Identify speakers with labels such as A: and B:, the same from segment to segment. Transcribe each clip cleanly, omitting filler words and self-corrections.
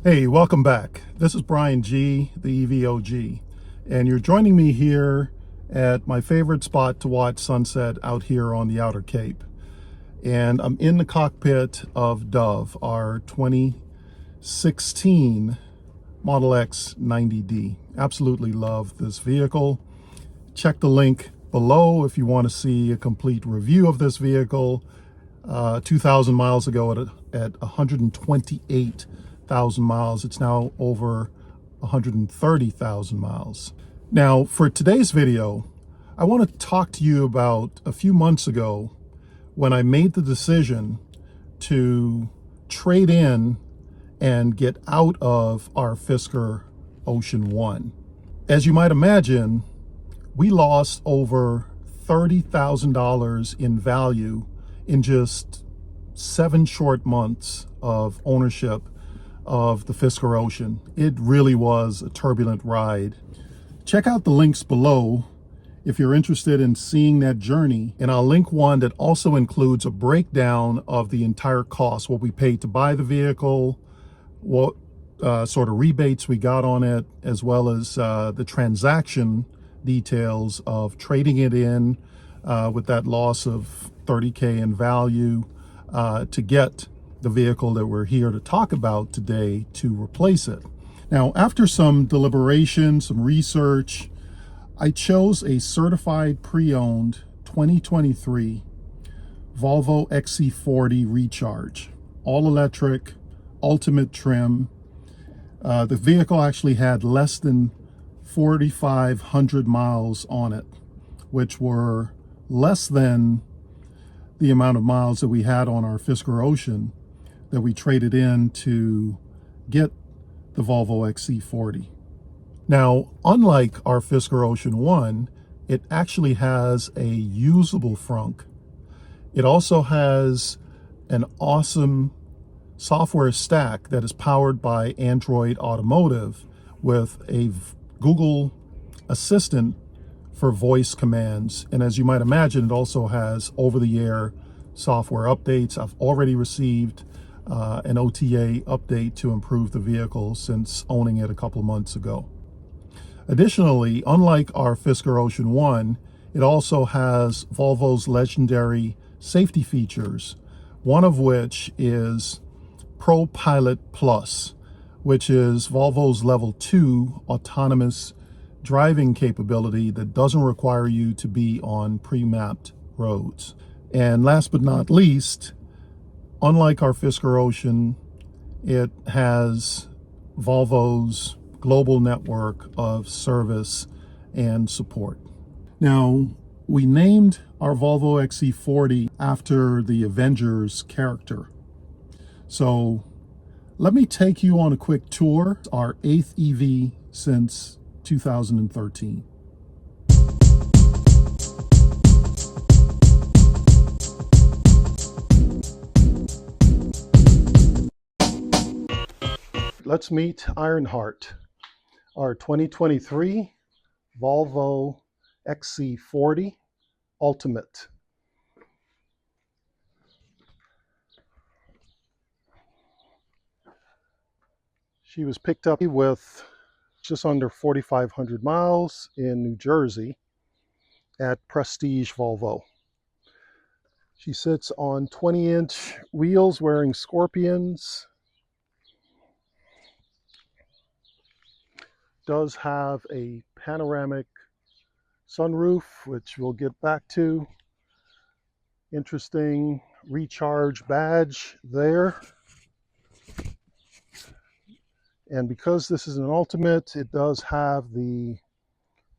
A: Hey, welcome back. This is Brian G, the EVOG, and you're joining me here at my favorite spot to watch sunset out here on the Outer Cape. And I'm in the cockpit of Dove, our 2016 Model X 90D. Absolutely love this vehicle. Check the link below if you want to see a complete review of this vehicle. 2,000 miles ago at 128,000 miles. It's now over 130,000 miles. Now, for today's video, I want to talk to you about a few months ago when I made the decision to trade in and get out of our Fisker Ocean 1. As you might imagine, we lost over $30,000 in value in just 7 short months of ownership of the Fisker Ocean. It really was a turbulent ride. Check out the links below if you're interested in seeing that journey, and I'll link one that also includes a breakdown of the entire cost, what we paid to buy the vehicle, what sort of rebates we got on it, as well as the transaction details of trading it in with that loss of $30K in value to get the vehicle that we're here to talk about today to replace it. Now, after some deliberation, some research, I chose a certified pre-owned 2023 Volvo XC40 Recharge, all electric, ultimate trim. The vehicle actually had less than 4,500 miles on it, which were less than the amount of miles that we had on our Fisker Ocean that we traded in to get the Volvo XC40. Now, unlike our Fisker Ocean 1, it actually has a usable frunk. It also has an awesome software stack that is powered by Android Automotive with a Google Assistant for voice commands. And as you might imagine, it also has over-the-air software updates. I've already received an OTA update to improve the vehicle since owning it a couple of months ago. Additionally, unlike our Fisker Ocean 1, it also has Volvo's legendary safety features, one of which is Pro Pilot Plus, which is Volvo's level 2 autonomous driving capability that doesn't require you to be on pre-mapped roads. And last but not least, unlike our Fisker Ocean, it has Volvo's global network of service and support. Now, we named our Volvo XC40 after the Avengers character. So let me take you on a quick tour, our 8th EV since 2013. Let's meet Ironheart, our 2023 Volvo XC40 Ultimate. She was picked up with just under 4,500 miles in New Jersey at Prestige Volvo. She sits on 20-inch wheels wearing Scorpions. Does have a panoramic sunroof, which we'll get back to. Interesting Recharge badge there. And because this is an Ultimate, it does have the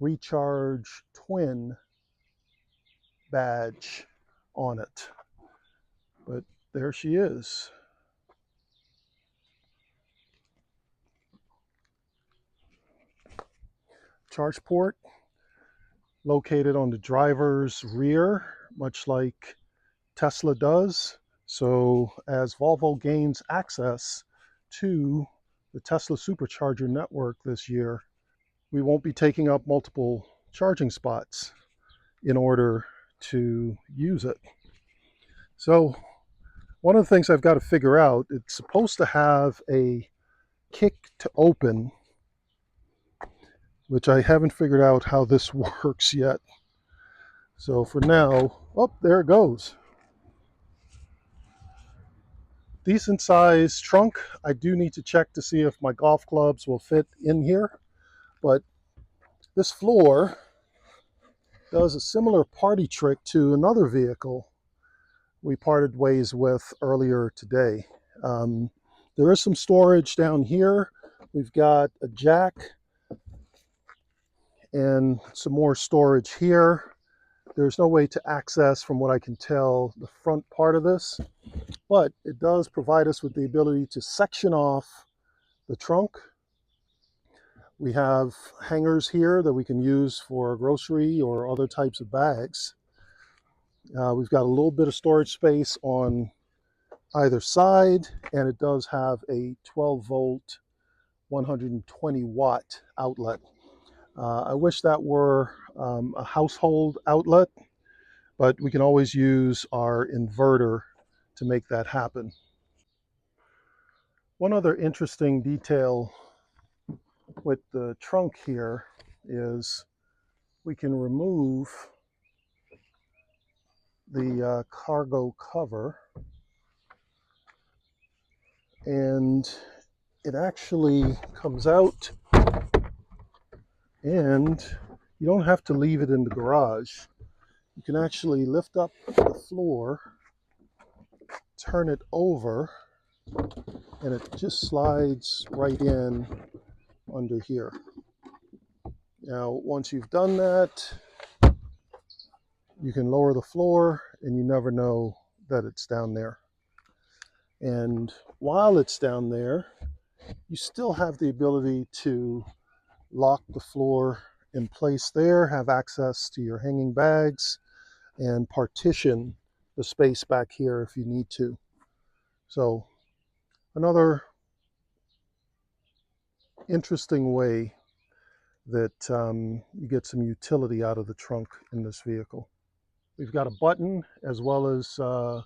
A: Recharge Twin badge on it. But there she is. Charge port located on the driver's rear, much like Tesla does. So as Volvo gains access to the Tesla supercharger network this year, we won't be taking up multiple charging spots in order to use it. So one of the things I've got to figure out, it's supposed to have a kick to open, which I haven't figured out how this works yet. So for now, oh, there it goes. Decent size trunk. I do need to check to see if my golf clubs will fit in here, but this floor does a similar party trick to another vehicle we parted ways with earlier today. There is some storage down here. We've got a jack and some more storage here. There's no way to access, from what I can tell, the front part of this, but it does provide us with the ability to section off the trunk. We have hangers here that we can use for grocery or other types of bags. We've got a little bit of storage space on either side, and it does have a 12 volt 120 watt outlet. I wish that were a household outlet, but we can always use our inverter to make that happen. One other interesting detail with the trunk here is we can remove the cargo cover, and it actually comes out, and you don't have to leave it in the garage. You can actually lift up the floor, turn it over, and it just slides right in under here. Now, once you've done that, you can lower the floor and you never know that it's down there. And while it's down there, you still have the ability to lock the floor in place there, have access to your hanging bags, and partition the space back here if you need to. So another interesting way that you get some utility out of the trunk in this vehicle. We've got a button as well as to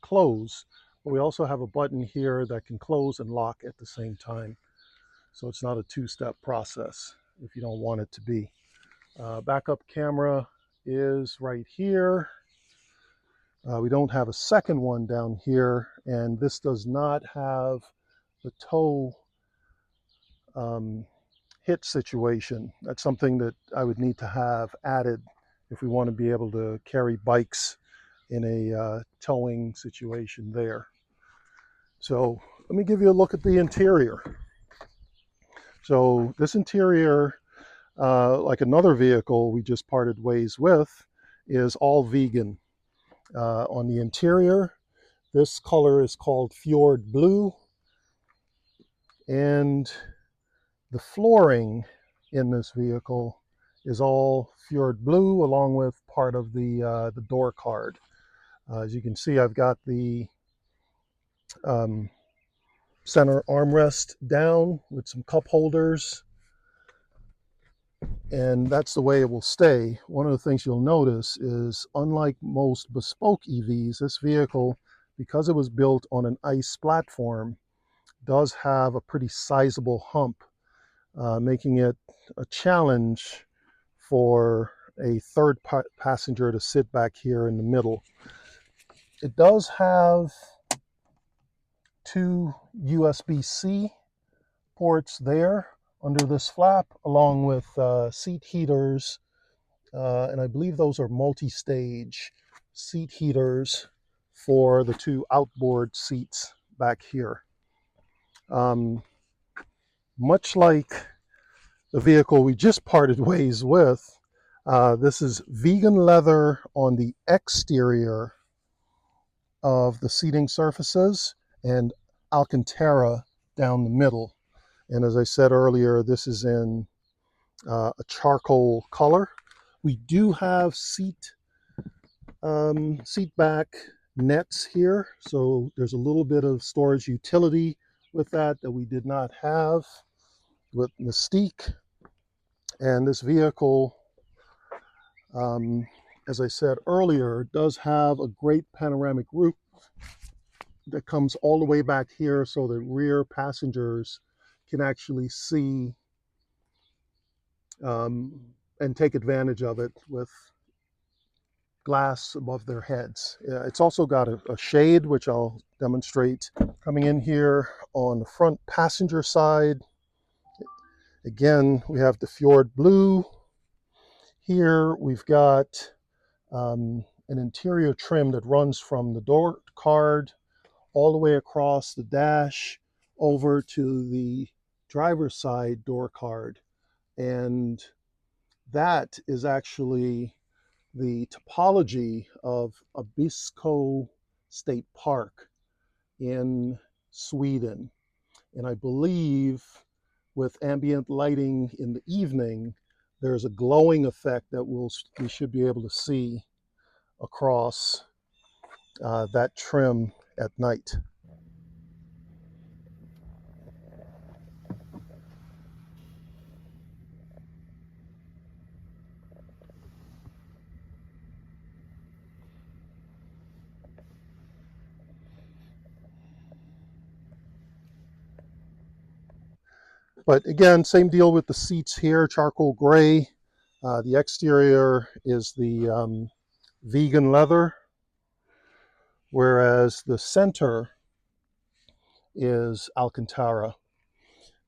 A: close, but we also have a button here that can close and lock at the same time. So it's not a two-step process if you don't want it to be. Backup camera is right here. We don't have a second one down here, and this does not have the tow hit situation. That's something that I would need to have added if we want to be able to carry bikes in a towing situation there. So let me give you a look at the interior. So this interior, like another vehicle we just parted ways with, is all vegan. On the interior, this color is called Fjord Blue, and the flooring in this vehicle is all Fjord Blue, along with part of the door card. As you can see, I've got the center armrest down with some cup holders, and that's the way it will stay. One of the things you'll notice is, unlike most bespoke EVs, this vehicle, because it was built on an ICE platform, does have a pretty sizable hump, making it a challenge for a third passenger to sit back here in the middle. It does have two USB-C ports there under this flap, along with seat heaters, and I believe those are multi-stage seat heaters for the two outboard seats back here. Much like the vehicle we just parted ways with, this is vegan leather on the exterior of the seating surfaces and Alcantara down the middle. And as I said earlier, this is in a charcoal color. We do have seat back nets here, so there's a little bit of storage utility with that we did not have with Mystique. And this vehicle, as I said earlier, does have a great panoramic roof that comes all the way back here so that rear passengers can actually see and take advantage of it with glass above their heads. It's also got a shade, which I'll demonstrate. Coming in here on the front passenger side, again, we have the Fjord Blue. Here we've got an interior trim that runs from the door card all the way across the dash over to the driver's side door card. And that is actually the topology of Abisko State Park in Sweden. And I believe with ambient lighting in the evening, there's a glowing effect that we should be able to see across that trim at night. But again, same deal with the seats here, charcoal gray. The exterior is the vegan leather, whereas the center is Alcantara.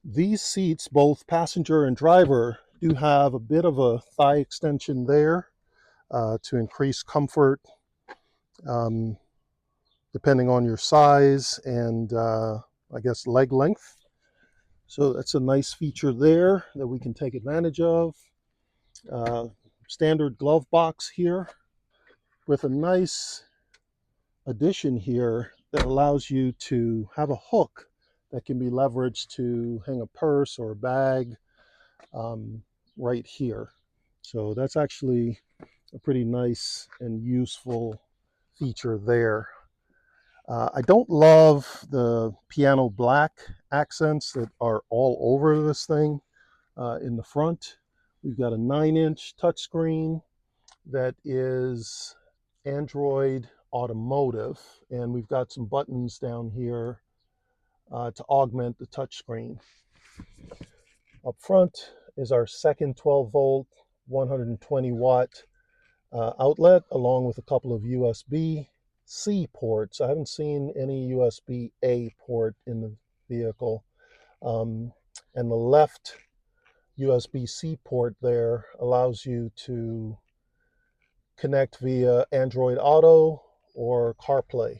A: These seats, both passenger and driver, do have a bit of a thigh extension there to increase comfort, depending on your size and I guess leg length. So that's a nice feature there that we can take advantage of. Standard glove box here with a nice addition here that allows you to have a hook that can be leveraged to hang a purse or a bag right here. So that's actually a pretty nice and useful feature there. I don't love the piano black accents that are all over this thing in the front. We've got a 9-inch touchscreen that is Android Automotive, and we've got some buttons down here to augment the touchscreen. Up front is our second 12-volt, 120-watt outlet, along with a couple of USB-C ports. I haven't seen any USB-A port in the vehicle. And the left USB-C port there allows you to connect via Android Auto or CarPlay.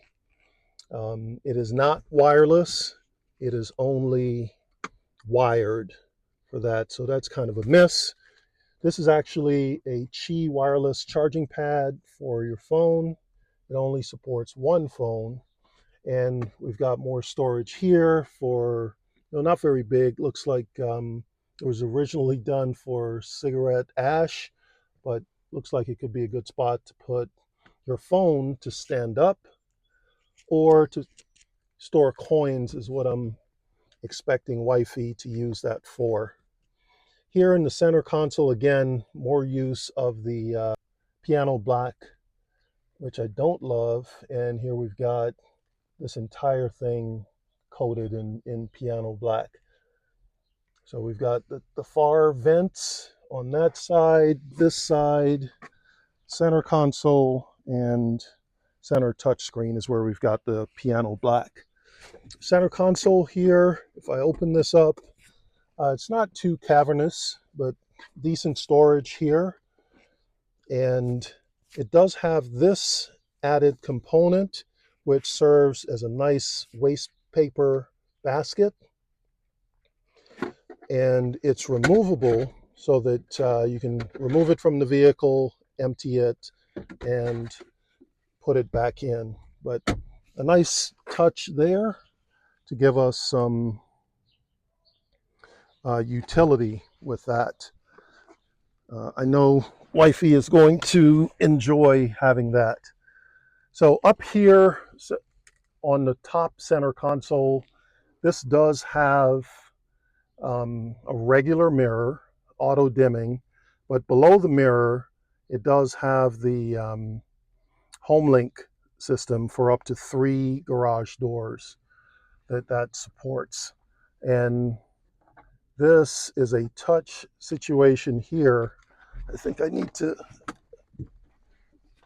A: It is not wireless. It is only wired for that, so that's kind of a miss. This is actually a Qi wireless charging pad for your phone. It only supports one phone, and we've got more storage here for, not very big. Looks like it was originally done for cigarette ash, but looks like it could be a good spot to put your phone to stand up or to store coins is what I'm expecting wifey to use that for. Here in the center console, again, more use of the piano black, which I don't love. And here we've got this entire thing coated in piano black. So we've got the far vents on that side, this side, center console, and center touchscreen is where we've got the piano black. Center console here, if I open this up, it's not too cavernous, but decent storage here. And it does have this added component, which serves as a nice waste paper basket. And it's removable so that you can remove it from the vehicle, empty it, and put it back in. But a nice touch there to give us some utility with that. I know wifey is going to enjoy having that. So up here on the top center console, this does have a regular mirror, auto dimming, but below the mirror, it does have the HomeLink system for up to 3 garage doors that supports. And this is a touch situation here. I think I need to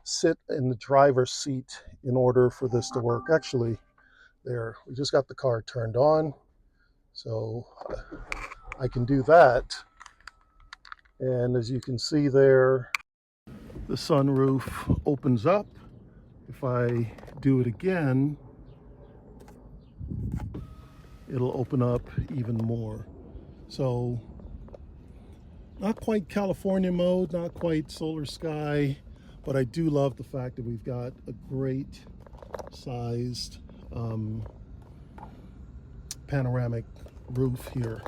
A: sit in the driver's seat in order for this to work. Actually, there, we just got the car turned on, so I can do that. And as you can see there, the sunroof opens up. If I do it again, it'll open up even more. So not quite California mode, not quite solar sky, but I do love the fact that we've got a great sized panoramic roof here.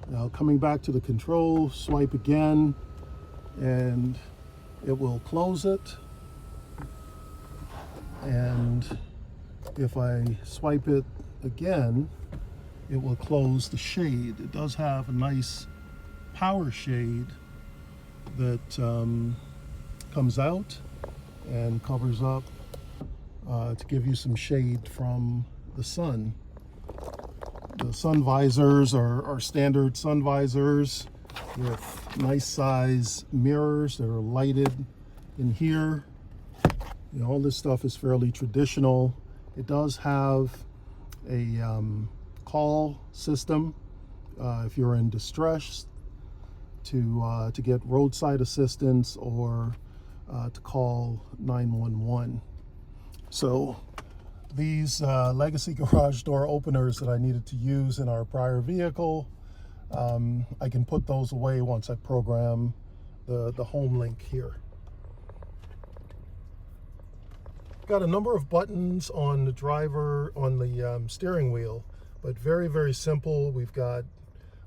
A: Now coming back to the control, swipe again and it will close it. And if I swipe it again, it will close the shade. It does have a nice power shade that comes out and covers up to give you some shade from the sun. The sun visors are standard sun visors with nice size mirrors that are lighted in here. You know, all this stuff is fairly traditional. It does have a call system if you're in distress to get roadside assistance or to call 911. So these legacy garage door openers that I needed to use in our prior vehicle, I can put those away once I program the home link here. Got a number of buttons on the driver, on the steering wheel, but very, very simple. We've got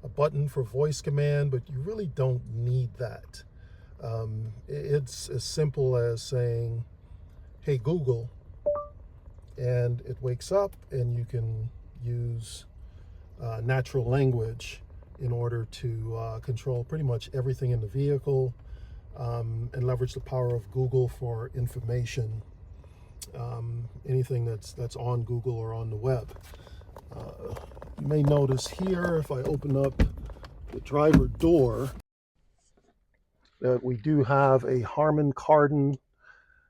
A: a button for voice command, but you really don't need that. It's as simple as saying, hey Google, and it wakes up, and you can use natural language in order to control pretty much everything in the vehicle, and leverage the power of Google for information. Anything that's on Google or on the web. You may notice here, if I open up the driver door, that we do have a Harman Kardon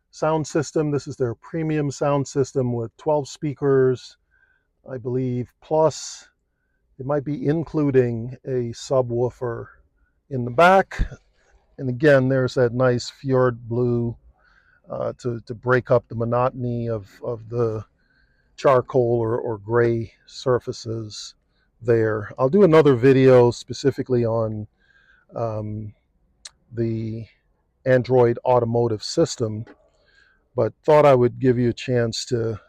A: sound system. This is their premium sound system with 12 speakers, I believe, plus it might be including a subwoofer in the back. And again, there's that nice fjord blue to break up the monotony of the charcoal or gray surfaces there. I'll do another video specifically on the Android automotive system, but thought I would give you a chance to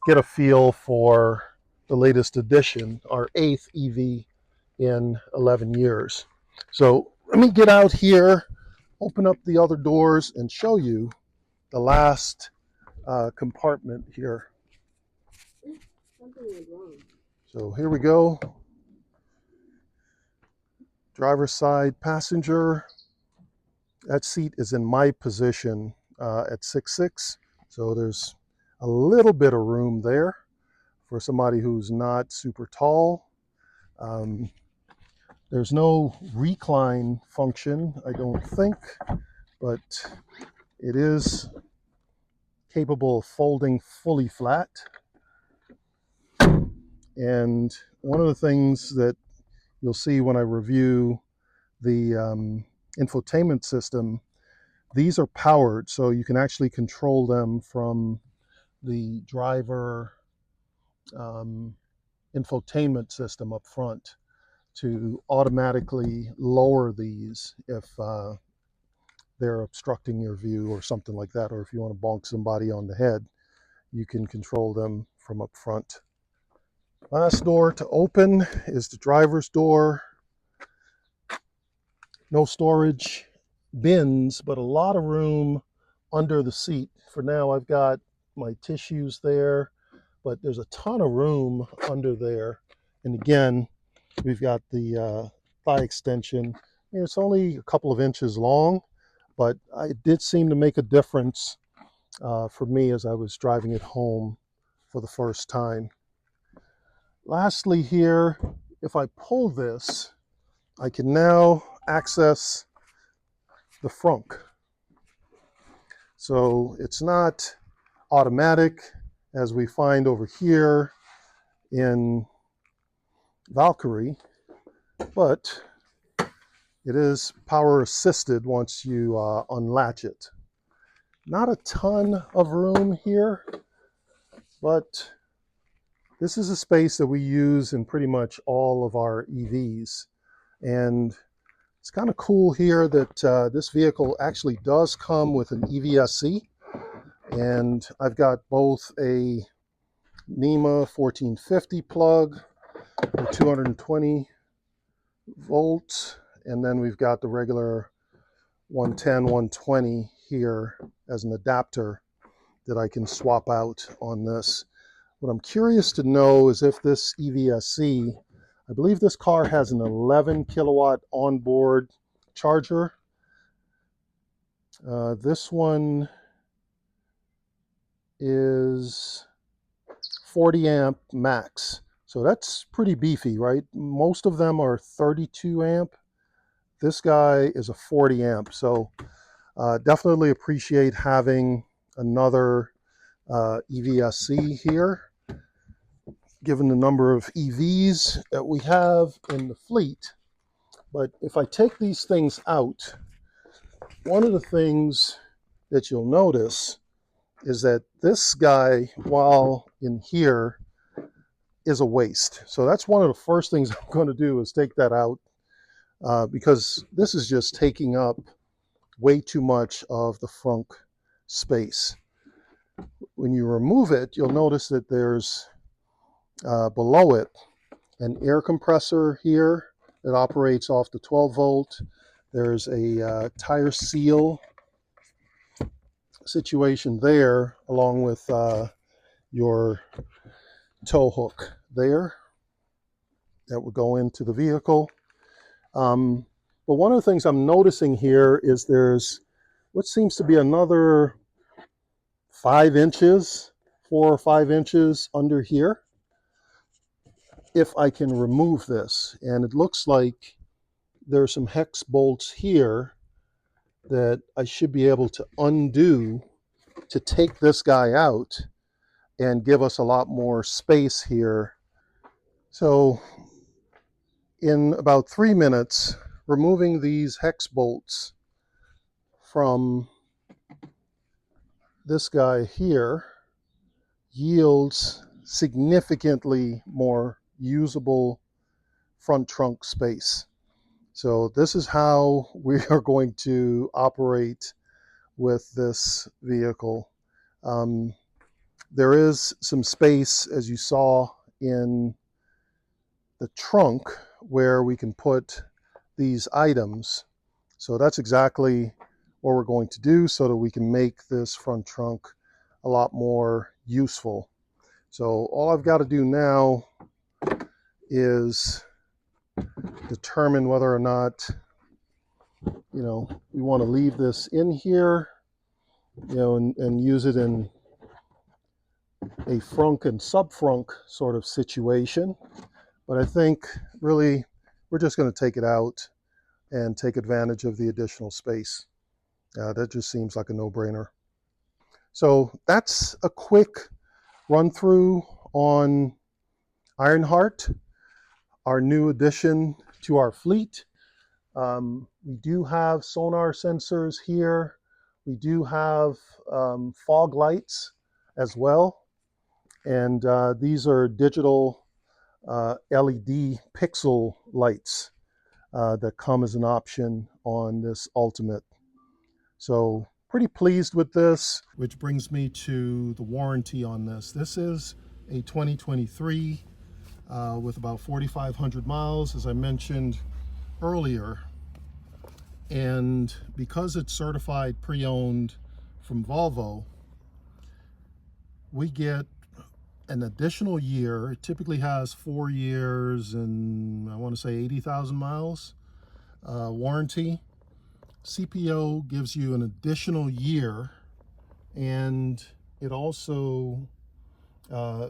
A: get a feel for the latest edition, our 8th EV in 11 years. So let me get out here, open up the other doors, and show you the last compartment here. So here we go. Driver's side passenger. That seat is in my position at 6'6", so there's a little bit of room there for somebody who's not super tall. There's no recline function, I don't think, but it is capable of folding fully flat. And one of the things that you'll see when I review the infotainment system, these are powered, so you can actually control them from the driver infotainment system up front to automatically lower these if they're obstructing your view or something like that, or if you want to bonk somebody on the head, you can control them from up front. Last door to open is the driver's door. No storage bins, but a lot of room under the seat. For now, I've got my tissues there, but there's a ton of room under there. And again, we've got the thigh extension. It's only a couple of inches long, but it did seem to make a difference for me as I was driving it home for the first time. Lastly here, if I pull this, I can now access the frunk. So it's not automatic as we find over here in Valkyrie, but it is power assisted once you unlatch it. Not a ton of room here, but this is a space that we use in pretty much all of our EVs. And it's kind of cool here that this vehicle actually does come with an EVSC. And I've got both a NEMA 1450 plug for 220 volts, and then we've got the regular 110, 120 here as an adapter that I can swap out on this. What I'm curious to know is if this EVSC, I believe this car has an 11 kilowatt onboard charger. This one is 40 amp max. So that's pretty beefy, right? Most of them are 32 amp. This guy is a 40 amp. So definitely appreciate having another EVSC here, given the number of EVs that we have in the fleet. But if I take these things out, one of the things that you'll notice is that this guy, while in here, is a waste. So that's one of the first things I'm going to do is take that out because this is just taking up way too much of the frunk space. When you remove it, you'll notice that there's below it an air compressor here that operates off the 12 volt. There's a tire seal situation there, along with your tow hook there that would go into the vehicle. But one of the things I'm noticing here is there's what seems to be another 5 inches, 4 or 5 inches under here. If I can remove this, and it looks like there's some hex bolts here that I should be able to undo to take this guy out and give us a lot more space here. So in about 3 minutes, removing these hex bolts from this guy here yields significantly more usable front trunk space. So this is how we are going to operate with this vehicle. There is some space, as you saw, in the trunk where we can put these items. So that's exactly what we're going to do so that we can make this front trunk a lot more useful. So all I've got to do now is determine whether or not, we want to leave this in here, and use it in a frunk and sub-frunk sort of situation. But I think really we're just going to take it out and take advantage of the additional space. That just seems like a no-brainer. So that's a quick run through on Ironheart, our new addition to our fleet. We do have sonar sensors here. We do have fog lights as well. And these are digital LED pixel lights that come as an option on this Ultimate. So pretty pleased with this. Which brings me to the warranty on this. This is a 2023 with about 4,500 miles, as I mentioned earlier. And because it's certified pre-owned from Volvo, we get an additional year. It typically has 4 years and I want to say 80,000 miles warranty. CPO gives you an additional year and it also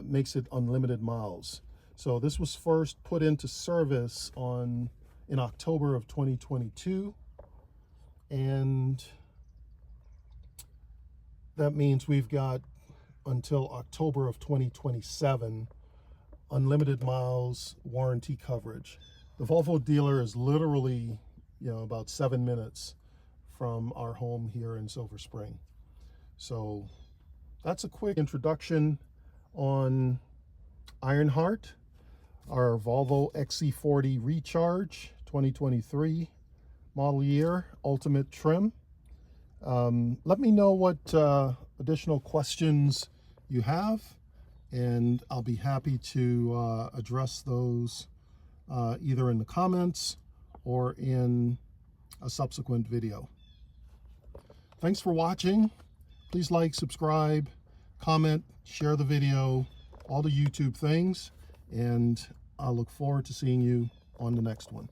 A: makes it unlimited miles. So this was first put into service in October of 2022, and that means we've got until October of 2027 unlimited miles warranty coverage. The Volvo dealer is literally, about 7 minutes from our home here in Silver Spring. So that's a quick introduction on Ironheart, our Volvo XC40 Recharge 2023 model year, ultimate trim. Let me know what additional questions you have, and I'll be happy to address those either in the comments or in a subsequent video. Thanks for watching. Please like, subscribe, comment, share the video, all the YouTube things, and I look forward to seeing you on the next one.